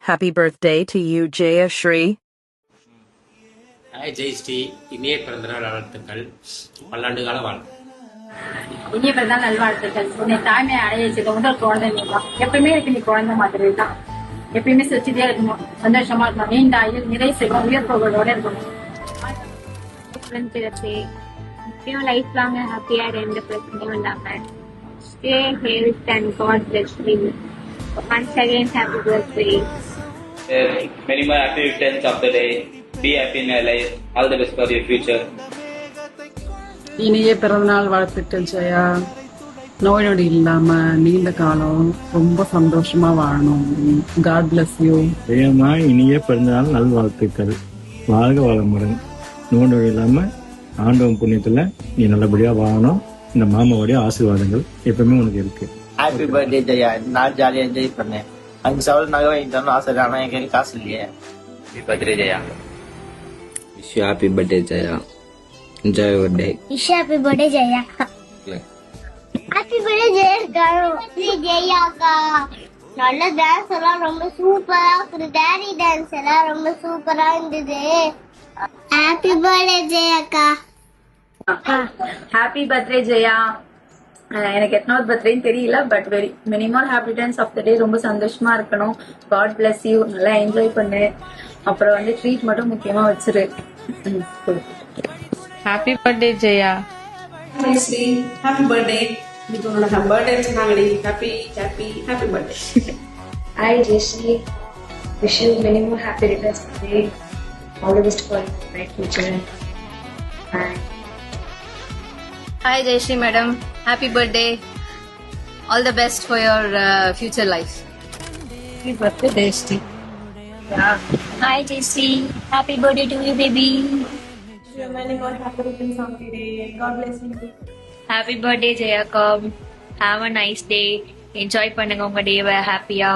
Happy birthday to you, Jaya Shri. Hi Jayashree, இனிய பிறந்தநாள் வாழ்த்துக்கள். பல்லாண்டு கால வாழ். இனிய பிறந்தநாள் நல்வாழ்த்துக்கள். உன்னை தாய்மை அடைய வச்சது முதல் குழந்தை நீ தான். எப்பயுமே இருக்கு நீ குழந்தை மாதிரி தான். எப்பயுமே சிரிச்சுட்டே இருக்கணும், சந்தோஷமா இருக்கணும், நீண்ட ஆயுள், நிறை செல்வம், உயர்ப்புகளோட இருக்கணும். லைஃப் லாங் ஹாப்பியா எந்த பிரச்சனையும் இல்லாம stay health and God bless you. Once again, happy birthday. Many more happy returns of the day. Be happy in your life. All the best for your future. இனிய பிறந்தநாள் வாழ்த்துக்கள் ஜெயா. நோய் நொடி இல்லாம நீண்ட காலம் ரொம்ப சந்தோஷமா வாழணும். God bless you. ஜெயம்மா, இனிய பிறந்தநாள் நல்வாழ்த்துக்கள். வாழ்க வளமுடன். நோய் நொடி இல்லாம ஆண்டவன் புண்ணியத்துல நீ நல்லபடியா வாழணும். இந்த மாமாவுடைய ஆசீர்வாதங்கள் எப்பவுமே உனக்கு இருக்கு. Happy birthday Jaya. நான் ஜாலியா என்ஜாய் பண்ணேன். 5 சவல் நகை வாங்கிட்டாலும் ஆசை, ஆனா என் கையில் காசு இல்லையே. Happy birthday, Jaya. Wish you happy birthday, Jaya. Enjoy your day. Wish you happy birthday, Jaya. Happy birthday, Jaya அக்கா. நல்ல டான்ஸ் எல்லாம் ரொம்ப சூப்பரா இருக்குது. டாடி டான்ஸ் எல்லாம் ரொம்ப சூப்பரா இருந்தது. ஹாப்பி பர்த்டே ஜெயா அக்கா. Happy birthday Jaya. எனக்கு எத்தனாவது பர்த்டேன்னு தெரியல, but very many more happy returns of the day. ரொம்ப சந்தோஷமா இருக்கணும். God bless you. நல்லா என்ஜாய் பண்ணு. அப்புறம் வந்து ட்ரீட் மட்டும் முக்கியமா வச்சிரு. Happy birthday Jaya. Happy birthday. இன்னைக்கு உன்னோட பர்த்டே சொன்னாங்கடி. Happy happy happy birthday. Hi Jayashree. Wish you many more happy returns of the day. All the best for your bright future. Hi Jayashree madam, happy birthday. All the best for your future life. Happy birthday Jayashree. Hi Jayashree, happy birthday to you baby. Many more happy returns of the day. God bless you. Happy birthday Jayakam. Have a nice day. Enjoy பண்ணுங்க உங்க டேவை ஹாப்பியா.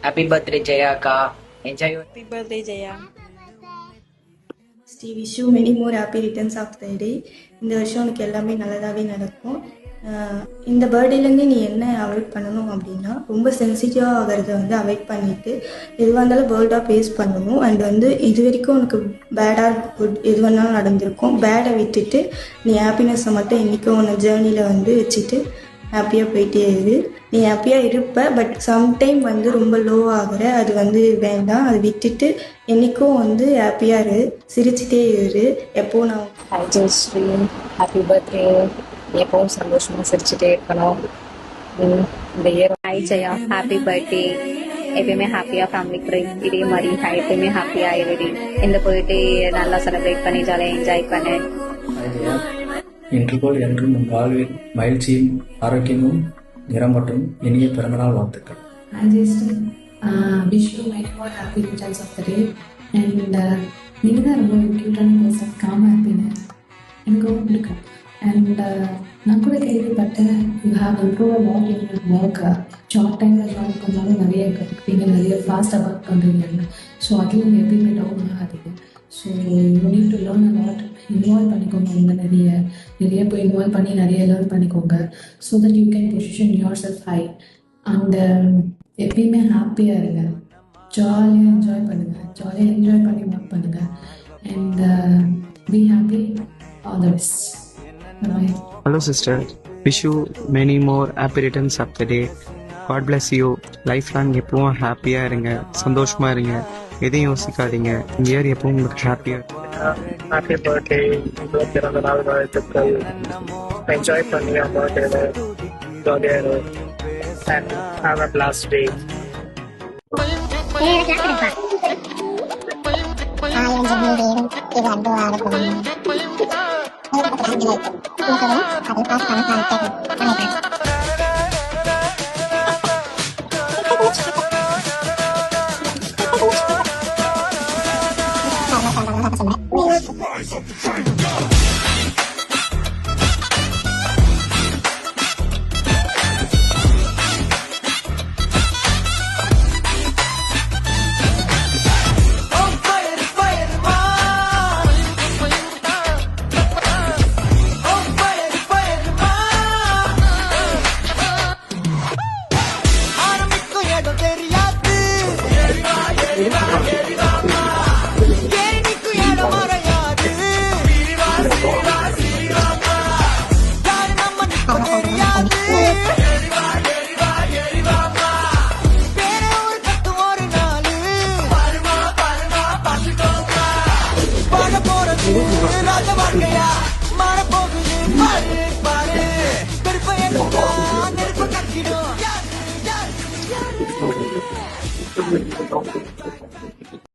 Happy birthday Jaya அக்கா. Enjoy. Happy birthday Jaya. Wish you many more happy returns of the day. இந்த வருஷம் உனக்கு எல்லாமே நல்லதாகவே நடக்கும். இந்த பர்த்டேலேருந்து நீ என்ன அவாய்ட் பண்ணணும் அப்படின்னா, ரொம்ப சென்சிட்டிவாக ஆகிறத வந்து அவாய்ட் பண்ணிவிட்டு எதுவாக இருந்தாலும் வேர்ல்டாக ஃபேஸ் பண்ணணும். அண்ட் வந்து இது வரைக்கும் உனக்கு பேடாக குட் எது வேணாலும் நடந்திருக்கும். பேடை விட்டுட்டு நீ ஹாப்பினஸை மட்டும் என்றைக்கும் உன்னை ஜேர்னியில் வந்து வச்சுட்டு ஹாப்பியாக போயிட்டே இரு. நீ ஹாப்பியாக இருப்ப, பட் சம்டைம் வந்து ரொம்ப லோ ஆகிற, அது வந்து வேண்டாம். அது விட்டுட்டு என்றைக்கும் வந்து ஹாப்பியாக இரு, சிரிச்சுட்டே இரு. எப்போது நான் ஹாய் ஜெயஸ்ரீ, ஹாப்பி பர்த்டே. எப்பவும் சந்தோஷமா சிரிச்சுட்டே இருக்கணும் இந்த year. Hi Jaya, happy birthday. எப்பயுமே ஹாப்பியா ஃபேமிலி கூட இதே மாதிரி எப்பயுமே ஹாப்பியா இருடி. இந்த போயிட்டு நல்லா செலிப்ரேட் பண்ணி ஜாலியாக என்ஜாய் பண்ணு. இன்று போல் என்றும் உன் வாழ்வில் மகிழ்ச்சியும் ஆரோக்கியமும் நிறமட்டும் இனிய பிறந்தநாள் வாழ்த்துக்கள். Hi Jayashree, wish you many more happy returns of the day. And நீங்கள் தான் ரொம்ப க்யூட்டான பர்சன். காமாக இருப்பீங்க, எனக்கு ரொம்ப பிடிக்கும். அண்ட் நான் கூட கேள்விப்பட்டேன், you have improve lot in your work. Short டைமில் ஜாயின் பண்ணாலும் நிறைய கற்றுக்கிட்டீங்க, நிறைய ஃபாஸ்ட்டாக ஒர்க் பண்ணுறீங்க. ஸோ அதுவும் எப்பயுமே டவுன் ஆகாதீங்க. So you need to learn a lot. Involve பண்ணிக்கோங்க, உங்கள் நிறைய போய் இன்வால்வ் பண்ணி நிறைய லேர்ன் பண்ணிக்கோங்க. So that you can position your self high. And எப்பயுமே ஹாப்பியாக இருங்க, ஜாலியாக என்ஜாய் பண்ணுங்கள், ஜாலியாக என்ஜாய் பண்ணி ஒர்க் பண்ணுங்கள். And be happy. All the best. Hello sister, wish you many more happy returns of the day. God bless you. Life long எப்பவும் ஹாப்பியா இருங்க, சந்தோஷமா இருங்க, எதையும் யோசிக்காதீங்க. இந்த இயர் எப்பவும் உங்களுக்கு ஹாப்பியா. Happy birthday. பிறந்த நாள் வாழ்த்துக்கள். என்ஜாய் பண்ணி பர்த்டே ஜாலியா இரு. அண்ட் ஹேவ் அ பிளாஸ்ட் டே. பேசுவாங்க.